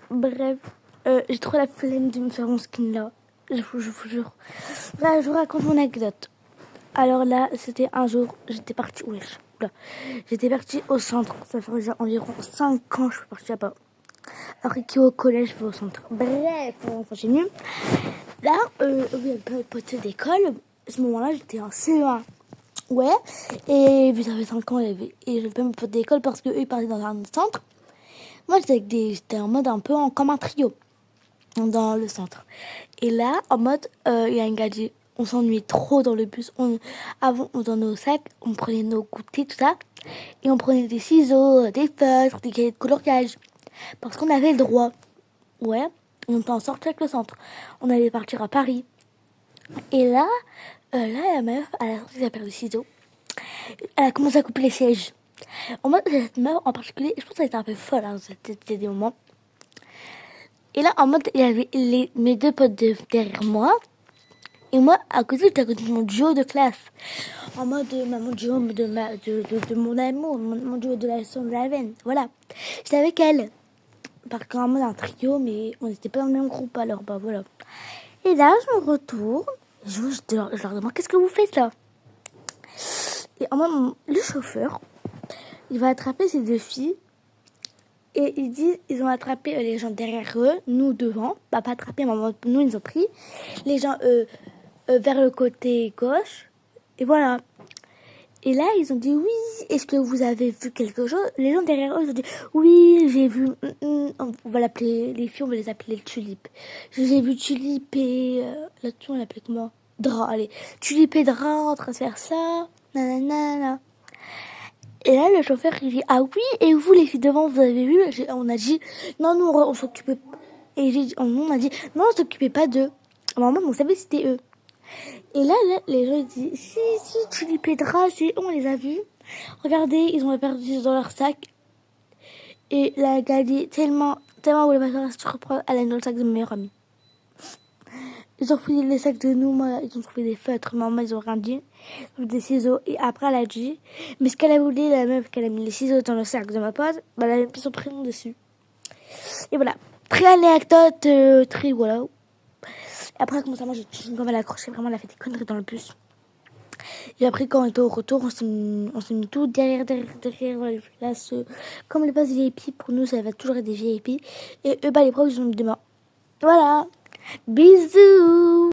Bref, j'ai trop la flemme de me faire mon skin là. Je vous jure. Bref, je vous raconte mon anecdote. Alors là, c'était un jour, j'étais partie. Wesh, là. J'étais partie au centre. Ça fait déjà environ 5 ans que je suis partie là-bas. Alors qui au collège, je vais au centre. Bref, on continue. Là, il y avait pas de pote d'école. À ce moment-là, j'étais en CE1. Ouais. Et vu que ça fait 5 ans, et j'avais pas mes potes d'école parce qu'eux, ils partaient dans un centre. Moi, j'étais en mode un peu comme un trio dans le centre. Et là, en mode, il y a un gars dit, on s'ennuyait trop dans le bus. Avant, dans nos sacs, on prenait nos goûters, tout ça. Et on prenait des ciseaux, des feutres, des cahiers de coloriage. Parce qu'on avait le droit. Ouais, on était en sortie avec le centre. On allait partir à Paris. Et là, la meuf, à la sortie de la paire de ciseaux, elle a commencé à couper les sièges. En mode, cette meuf en particulier, je pense qu'elle était un peu folle, hein, c'était des moments. Et là, en mode, il y avait mes deux potes derrière moi. Et moi, à côté, j'étais à côté de mon duo de classe. En mode, mon duo de mon amour, mon duo de la son de la veine. Voilà. J'étais avec elle. Par contre, en mode un trio, mais on n'était pas dans le même groupe, alors, bah voilà. Et là, je me retourne. Je leur demande, qu'est-ce que vous faites là? Et en mode, le chauffeur, il va attraper ces deux filles. Et ils ont attrapé les gens derrière eux, nous devant. Bah, pas attrapé, mais nous, ils ont pris. Les gens vers le côté gauche. Et voilà. Et là, ils ont dit, oui, est-ce que vous avez vu quelque chose? Les gens derrière eux, ils ont dit, oui, j'ai vu... On va l'appeler, les filles, on va les appeler Tulip. J'ai vu Tulip et... là-dessus, on l'appelait comment? Dra, allez. Tulip et Dra en train de faire ça. Nanana. Et là, le chauffeur, il dit, ah oui, et vous, les filles devant, vous avez vu? On a dit, non, nous, on s'occupait... Et on a dit, non, on s'occupait pas d'eux. Maman, on savait que c'était eux. Et là, les gens disent, si, Tulip et Dra, on les a vus. Regardez, ils ont perdu dans leur sac. Et la Gali, tellement voulait pas se reprendre, elle est dans le sac de mon meilleur ami. Ils ont fouillé les sacs de nous, moi, ils ont trouvé des feutres, maman, ils ont rien dit. Ils ont des ciseaux, et après, elle a dit, mais ce qu'elle a voulu, la meuf, qu'elle a mis les ciseaux dans le sac de ma pote, bah, elle a mis son prénom dessus. Et voilà. Très anecdote, très, voilà. Et après, comme ça, moi, j'ai comme elle a accroché, vraiment, elle a fait des conneries dans le bus. Et après, quand on était au retour, on s'est mis tout derrière les places. Comme les places VIP, pour nous, ça va toujours être des VIP. Et eux, bah, les profs, ils ont mis demain. Voilà. Bisous.